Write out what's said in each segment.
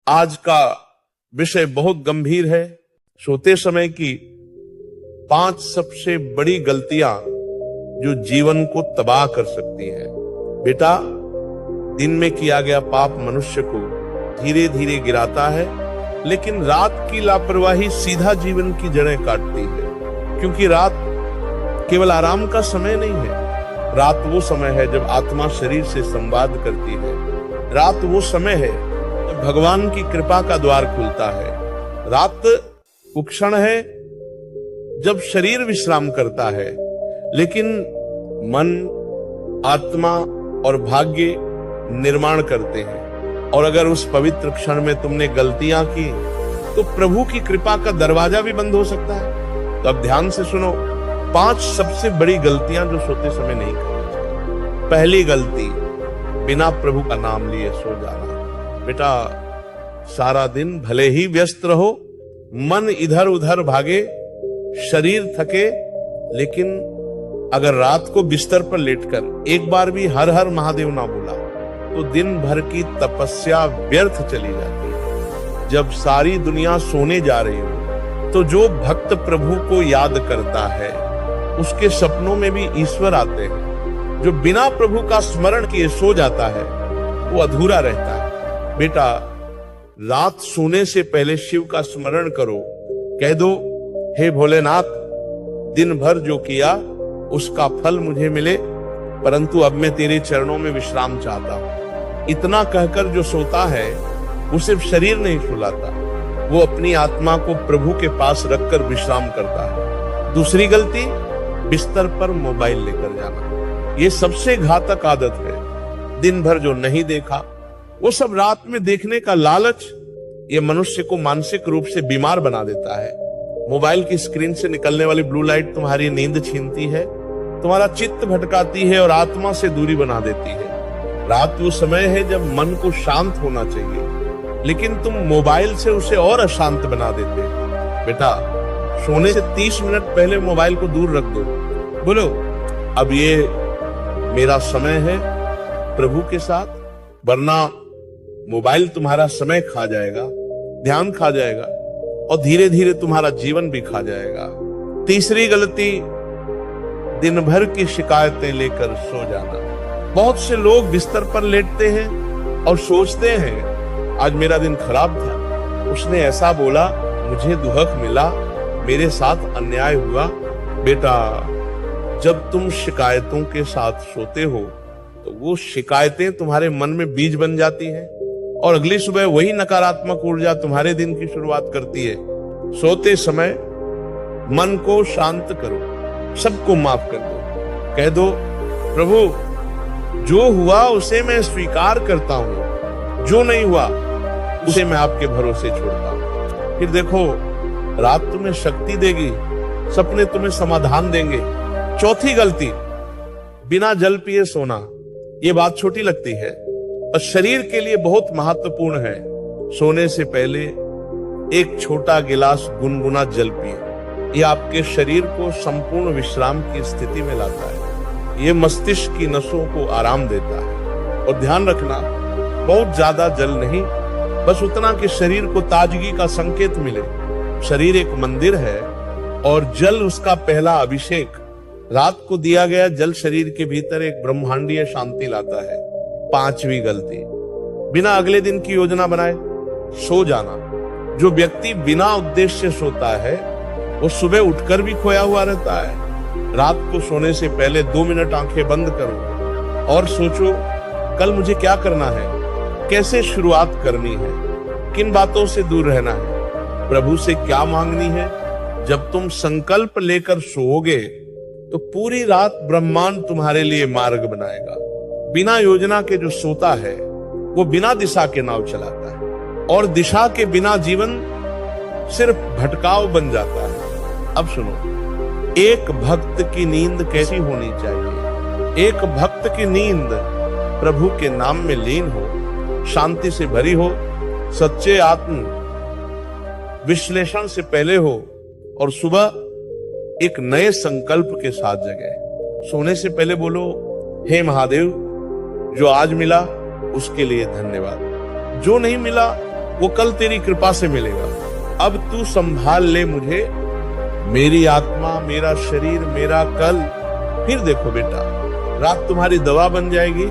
आज का विषय बहुत गंभीर है। सोते समय की 5 सबसे बड़ी गलतियां जो जीवन को तबाह कर सकती हैं। बेटा, दिन में किया गया पाप मनुष्य को धीरे धीरे गिराता है, लेकिन रात की लापरवाही सीधा जीवन की जड़ें काटती है। क्योंकि रात केवल आराम का समय नहीं है। रात वो समय है जब आत्मा शरीर से संवाद करती है। रात वो समय है जब भगवान की कृपा का द्वार खुलता है। रात वो क्षण है जब शरीर विश्राम करता है, लेकिन मन, आत्मा और भाग्य निर्माण करते हैं। और अगर उस पवित्र क्षण में तुमने गलतियां की तो प्रभु की कृपा का दरवाजा भी बंद हो सकता है। तो अब ध्यान से सुनो, 5 सबसे बड़ी गलतियां जो सोते समय नहीं करनी चाहिए। पहली गलती, बिना प्रभु का नाम लिए सो जाना। बेटा, सारा दिन भले ही व्यस्त रहो, मन इधर उधर भागे, शरीर थके, लेकिन अगर रात को बिस्तर पर लेटकर एक बार भी हर हर महादेव ना बोला तो दिन भर की तपस्या व्यर्थ चली जाती है। जब सारी दुनिया सोने जा रही हो तो जो भक्त प्रभु को याद करता है उसके सपनों में भी ईश्वर आते हैं। जो बिना प्रभु का स्मरण किए सो जाता है वो अधूरा रहता है। बेटा, रात सोने से पहले शिव का स्मरण करो। कह दो, हे भोलेनाथ, दिन भर जो किया उसका फल मुझे मिले, परंतु अब मैं तेरे चरणों में विश्राम चाहता हूं। इतना कहकर जो सोता है वो सिर्फ शरीर नहीं सुलाता, वो अपनी आत्मा को प्रभु के पास रखकर विश्राम करता है। दूसरी गलती, बिस्तर पर मोबाइल लेकर जाना। ये सबसे घातक आदत है। दिन भर जो नहीं देखा वो सब रात में देखने का लालच ये मनुष्य को मानसिक रूप से बीमार बना देता है। मोबाइल की स्क्रीन से निकलने वाली ब्लू लाइट तुम्हारी नींद छीनती है, तुम्हारा चित्त भटकाती है और आत्मा से दूरी बना देती है। रात वो समय है जब मन को शांत होना चाहिए, लेकिन तुम मोबाइल से उसे और अशांत बना देते हो। बेटा, सोने से 30 मिनट पहले मोबाइल को दूर रख दो। बोलो, अब ये मेरा समय है प्रभु के साथ, वरना मोबाइल तुम्हारा समय खा जाएगा, ध्यान खा जाएगा और धीरे धीरे तुम्हारा जीवन भी खा जाएगा। तीसरी गलती, दिन भर की शिकायतें लेकर सो जाना। बहुत से लोग बिस्तर पर लेटते हैं और सोचते हैं आज मेरा दिन खराब था, उसने ऐसा बोला, मुझे दुहक मिला, मेरे साथ अन्याय हुआ। बेटा, जब तुम शिकायतों के साथ सोते हो तो वो शिकायतें तुम्हारे मन में बीज बन जाती हैं और अगली सुबह वही नकारात्मक ऊर्जा तुम्हारे दिन की शुरुआत करती है। सोते समय मन को शांत करो, सबको माफ कर दो। कह दो, प्रभु, जो हुआ उसे मैं स्वीकार करता हूं, जो नहीं हुआ उसे मैं आपके भरोसे छोड़ता हूं। फिर देखो, रात तुम्हें शक्ति देगी, सपने तुम्हें समाधान देंगे। चौथी गलती, बिना जल पिए सोना। ये बात छोटी लगती है और शरीर के लिए बहुत महत्वपूर्ण है। सोने से पहले एक छोटा गिलास गुनगुना जल पिए। ये आपके शरीर को संपूर्ण विश्राम की स्थिति में लाता है। ये मस्तिष्क की नसों को आराम देता है। और ध्यान रखना, बहुत ज्यादा जल नहीं, बस उतना कि शरीर को ताजगी का संकेत मिले। शरीर एक मंदिर है और जल उसका पहला अभिषेक। रात को दिया गया जल शरीर के भीतर एक ब्रह्मांडीय शांति लाता है। 5वीं गलती, बिना अगले दिन की योजना बनाए सो जाना। जो व्यक्ति बिना उद्देश्य से सोता है वो सुबह उठकर भी खोया हुआ रहता है। रात को सोने से पहले 2 मिनट आंखें बंद करो और सोचो, कल मुझे क्या करना है, कैसे शुरुआत करनी है, किन बातों से दूर रहना है, प्रभु से क्या मांगनी है। जब तुम संकल्प लेकर सोओगे तो पूरी रात ब्रह्मांड तुम्हारे लिए मार्ग बनाएगा। बिना योजना के जो सोता है वो बिना दिशा के नाव चलाता है, और दिशा के बिना जीवन सिर्फ भटकाव बन जाता है। अब सुनो, एक भक्त की नींद कैसी होनी चाहिए? एक भक्त की नींद प्रभु के नाम में लीन हो, शांति से भरी हो, सच्चे आत्म विश्लेषण से पहले हो और सुबह एक नए संकल्प के साथ जगे। सोने से पहले बोलो, हे महादेव, जो आज मिला उसके लिए धन्यवाद, जो नहीं मिला वो कल तेरी कृपा से मिलेगा। अब तू संभाल ले मुझे, मेरी आत्मा, मेरा शरीर, मेरा कल। फिर देखो बेटा, रात तुम्हारी दवा बन जाएगी,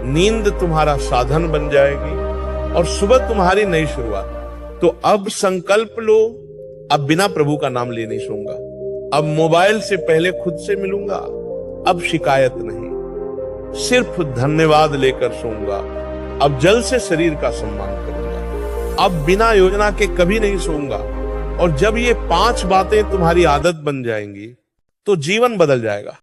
नींद तुम्हारा साधन बन जाएगी और सुबह तुम्हारी नई शुरुआत। तो अब संकल्प लो, अब बिना प्रभु का नाम ले नहीं सोऊंगा, अब मोबाइल से पहले खुद से मिलूंगा, अब शिकायत नहीं, सिर्फ धन्यवाद लेकर सोऊंगा, अब जल से शरीर का सम्मान करूंगा, अब बिना योजना के कभी नहीं सोऊंगा। और जब ये 5 बातें तुम्हारी आदत बन जाएंगी तो जीवन बदल जाएगा।